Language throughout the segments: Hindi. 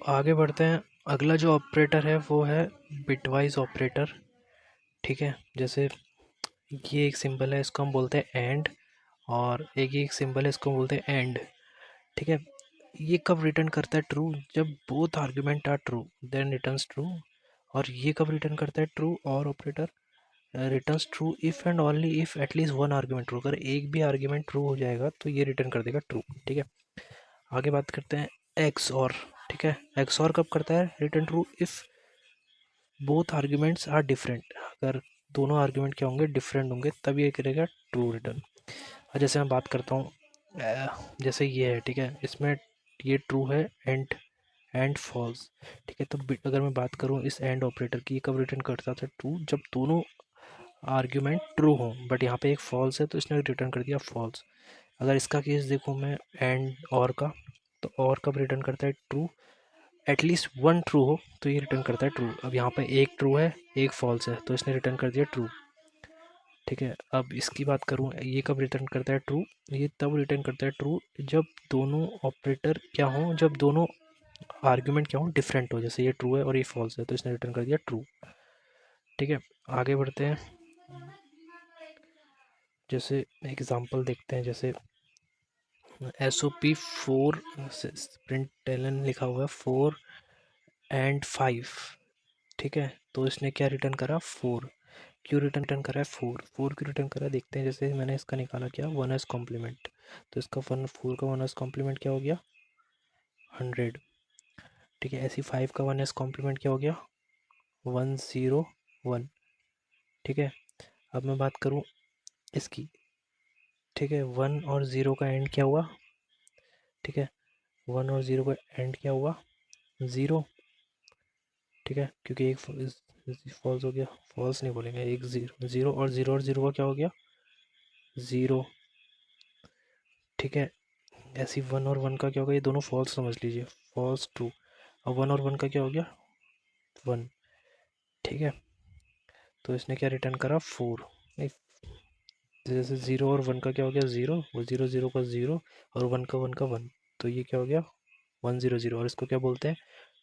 आगे बढ़ते हैं। अगला जो ऑपरेटर है वो है बिटवाइज ऑपरेटर। ठीक है, जैसे ये एक सिंबल है, इसको हम बोलते हैं एंड, और एक सिंबल है, इसको बोलते हैं एंड। ठीक है, ये कब रिटर्न करता है ट्रू? जब both argument are true then returns true. और ये कब रिटर्न करता है true? Or operator returns true if and only if at least one argument true. अगर एक भी आर्ग्यूमेंट ट्रू हो जाएगा तो ये रिटर्न कर देगा ट्रू। ठीक है, आगे बात करते हैं एक्स और। ठीक है, एक्स और कब करता है return true? If both arguments are different. अगर दोनों आर्ग्यूमेंट क्या होंगे? डिफरेंट होंगे, तब ये करेगा ट्रू रिटर्न। और जैसे मैं बात करता हूँ जैसे ये है, ठीक है, इसमें ये ट्रू है एंड फॉल्स। ठीक है, तो अगर मैं बात करूँ इस एंड ऑपरेटर की, कब रिटर्न करता था ट्रू? जब दोनों आर्ग्यूमेंट ट्रू हो, बट यहाँ पे एक फॉल्स है तो इसने रिटर्न कर दिया फॉल्स। अगर इसका केस देखूँ मैं एंड और का, तो और कब रिटर्न करता है ट्रू? एटलीस्ट वन ट्रू हो तो ये रिटर्न करता है ट्रू। अब यहाँ पे एक ट्रू है एक फॉल्स है तो इसने रिटर्न कर दिया ट्रू। ठीक है, अब इसकी बात करूँ, ये कब रिटर्न करता है ट्रू? ये तब रिटर्न करता है ट्रू जब दोनों ऑपरेटर क्या हो, जब दोनों आर्ग्यूमेंट क्या हो, डिफरेंट हो। जैसे ये ट्रू है और ये फॉल्स है तो इसने रिटर्न कर दिया ट्रू। ठीक है, आगे बढ़ते हैं। जैसे एग्जांपल देखते हैं, जैसे SOP 4 प्रिंट लिखा हुआ है 4 एंड 5। ठीक है, तो इसने क्या रिटर्न करा? 4। क्यों रिटर्न करा है 4 क्यों रिटर्न करा? देखते हैं। जैसे मैंने इसका निकाला क्या, 1s कॉम्प्लीमेंट, तो इसका 4 का 1s कॉम्प्लीमेंट क्या हो गया? 100। ठीक है, ऐसी 5 का 1s कॉम्प्लीमेंट क्या हो गया? 101। ठीक है, अब मैं बात करूँ इसकी। ठीक है, 1 और 0 का एंड क्या हुआ? ठीक है, 1 और 0 का एंड क्या हुआ? 0। ठीक है, क्योंकि एक फॉल्स हो गया, फॉल्स नहीं बोलेंगे, एक ज़ीरो, ज़ीरो और ज़ीरो का क्या हो गया? 0। ठीक है, ऐसी 1 और 1 का क्या होगा? ये दोनों फॉल्स समझ लीजिए, फॉल्स ट्रू। अब 1 और 1 का क्या हो गया? 1। ठीक है, तो इसने क्या रिटर्न करा? 4। नहीं, जैसे 0 और 1 का क्या हो गया? 0, वो 0 का 0 और 1 का 1, तो ये क्या हो गया? 100। और इसको क्या बोलते हैं?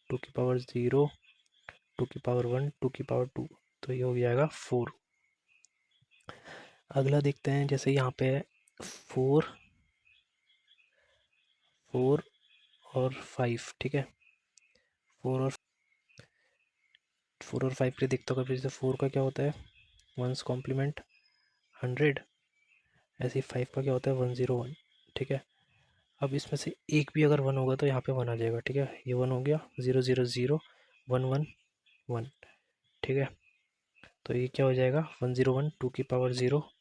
2 की पावर 0, 2 की पावर 1, 2 की पावर 2, तो ये हो जाएगा 4। अगला देखते हैं, जैसे यहाँ पे है 4 और 5। ठीक है, 4 और 5 के लिए देखता हूँ। कभी जैसे 4 का क्या होता है? 1s complement 100। ऐसे ही 5 का क्या होता है? 101। ठीक है, अब इसमें से एक भी अगर 1 होगा तो यहाँ पे 1 आ जाएगा। ठीक है, ये 1 हो गया, 000, 111। ठीक है, तो ये क्या हो जाएगा? 101, 2 की पावर 0,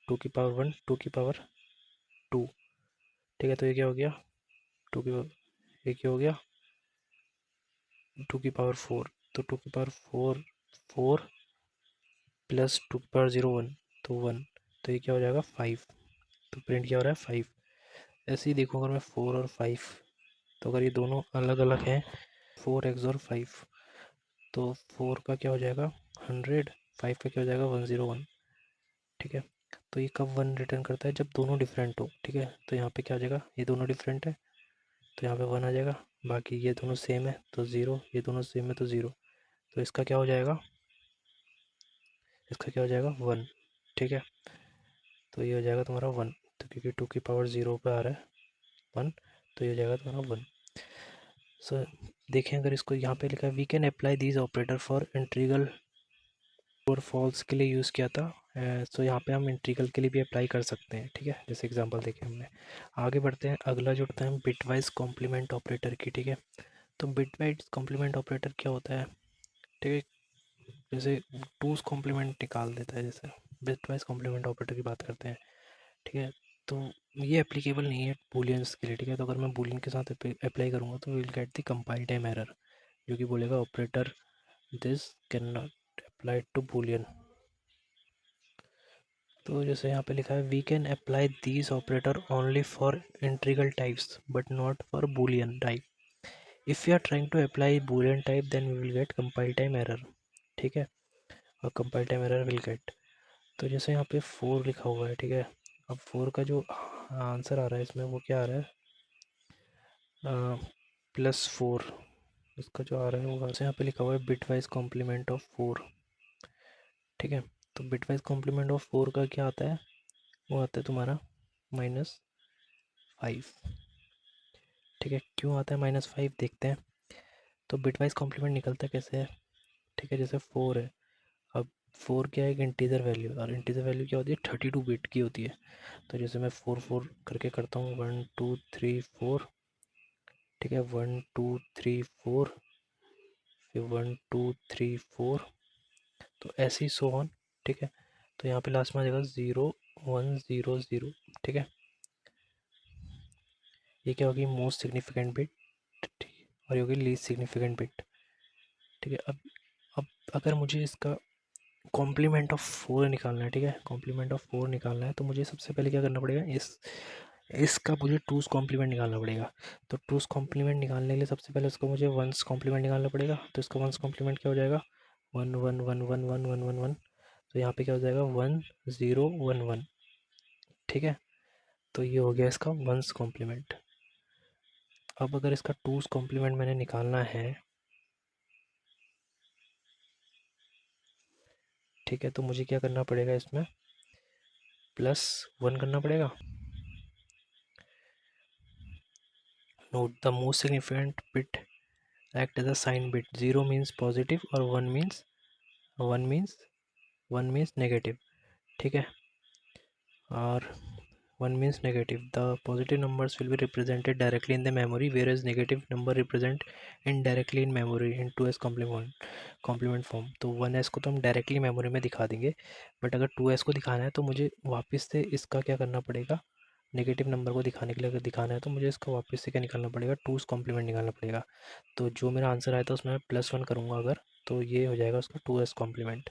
2 की पावर 1, 2 की पावर 2। ठीक है, तो ये क्या हो गया? 2 की पावर, ये क्या हो गया? 2 की पावर 4, तो 2 की पावर 4, 4 प्लस 2 की पावर 0 1, तो 1, तो ये क्या हो जाएगा? 5। तो प्रिंट क्या हो रहा है? 5। ऐसे ही देखो, अगर मैं 4 और 5, तो अगर ये दोनों अलग अलग हैं, 4x और 5, तो 4 का क्या हो जाएगा? 100, 5 का क्या हो जाएगा? 101। ठीक है, तो ये कब 1 रिटर्न करता है? जब दोनों डिफरेंट हो। ठीक है, तो यहाँ पे क्या आ जाएगा? ये दोनों डिफरेंट है तो यहाँ पे 1 आ जाएगा। बाकी ये दोनों सेम है तो 0, ये दोनों सेम है तो 0, तो इसका क्या हो जाएगा? इसका क्या हो जाएगा? 1। ठीक है, तो ये हो जाएगा तुम्हारा 1, तो क्योंकि 2 की पावर 0 पे आ रहा है 1, तो ये हो जाएगा तुम्हारा 1। सो देखें, अगर इसको यहाँ पे लिखा है we can apply these operator for integral और फॉल्स के लिए यूज़ किया था। सो यहाँ पे हम इंट्रीगल के लिए भी अप्लाई कर सकते हैं। ठीक है, जैसे एग्जांपल देखें हमने। आगे बढ़ते हैं, अगला जो होता है बिटवाइज कॉम्प्लीमेंट ऑपरेटर की। ठीक है, तो बिटवाइज कॉम्प्लीमेंट ऑपरेटर क्या होता है? ठीक है, जैसे टूस कॉम्प्लीमेंट निकाल देता है, जैसे बिटवाइज कॉम्प्लीमेंट ऑपरेटर की बात करते हैं। ठीक है, तो ये एप्लीकेबल नहीं है बूलियंस के लिए। ठीक है, तो अगर मैं बूलियन के साथ अप्लाई करूँगा तो will get the compile time error, जो कि बोलेगा operator this can not apply to boolean. तो जैसे यहाँ पे लिखा है we can apply these operator only for integral types but not for boolean type. If you are trying to apply boolean type then we will get compile time error. ठीक है, और compile time error will get. तो जैसे यहाँ पे 4 लिखा हुआ है। ठीक है, अब 4 का जो आंसर आ रहा है इसमें वो क्या आ रहा है? +4। इसका जो आ रहा है वो यहाँ पे लिखा हुआ है बिट वाइज कॉम्प्लीमेंट ऑफ 4। ठीक है, तो बिट वाइज कॉम्प्लीमेंट ऑफ 4 का क्या आता है, वो आता है तुम्हारा -5। ठीक है, क्यों आता है -5 देखते हैं। तो बिट वाइज कॉम्प्लीमेंट निकलता कैसे है। ठीक है, जैसे 4 है, अब 4 क्या है, एक इंटीजर वैल्यू, और इंटीजर वैल्यू क्या होती है, 32 बिट की होती है। तो जैसे मैं 4 करके करता हूँ, 1 2 3 4। ठीक है, 1 2 3 4, फिर 1 2 3 4, तो ऐसे ही सो ऑन। ठीक है, तो यहाँ पे लास्ट में आ जाएगा 0 1 0 0। ठीक है, ये क्या होगी, मोस्ट सिग्निफिकेंट बिट, और ये होगी लीस्ट सिग्निफिकेंट बिट। ठीक है, अब अगर मुझे इसका कॉम्प्लीमेंट ऑफ 4 निकालना है, ठीक है, कॉम्प्लीमेंट ऑफ 4 निकालना है, तो मुझे सबसे पहले क्या करना पड़ेगा, इसका मुझे टूस कॉम्प्लीमेंट निकालना पड़ेगा। तो टूस कॉम्प्लीमेंट निकालने के लिए सबसे पहले उसको मुझे वंस कॉम्प्लीमेंट निकालना पड़ेगा। तो इसका वंस कॉम्प्लीमेंट क्या हो जाएगा, 1 1 1 1 1 1 1 1। तो यहाँ पे क्या हो जाएगा, 1 0 1 1। ठीक है, तो ये हो गया इसका वंस कॉम्प्लीमेंट। अब अगर इसका टूस कॉम्प्लीमेंट मैंने निकालना है, ठीक है, तो मुझे क्या करना पड़ेगा, इसमें +1 करना पड़ेगा। Note the most significant bit act as a sign bit. 0 means positive और 1 मीन्स नेगेटिव। ठीक है, और 1 means negative. The positive numbers will be represented directly in the memory, whereas negative number represent indirectly in memory in 2s complement form. तो 1s को तो हम डायरेक्टली मेमोरी में दिखा देंगे, बट अगर 2s को दिखाना है तो मुझे वापस से इसका क्या करना पड़ेगा, नेगेटिव नंबर को दिखाने के लिए अगर दिखाना है तो मुझे इसका वापस से क्या निकालना पड़ेगा, टूस कॉम्प्लीमेंट निकालना पड़ेगा। तो जो मेरा आंसर आया था उसमें मैं +1 करूँगा अगर, तो ये हो जाएगा उसका 2s कॉम्प्लीमेंट।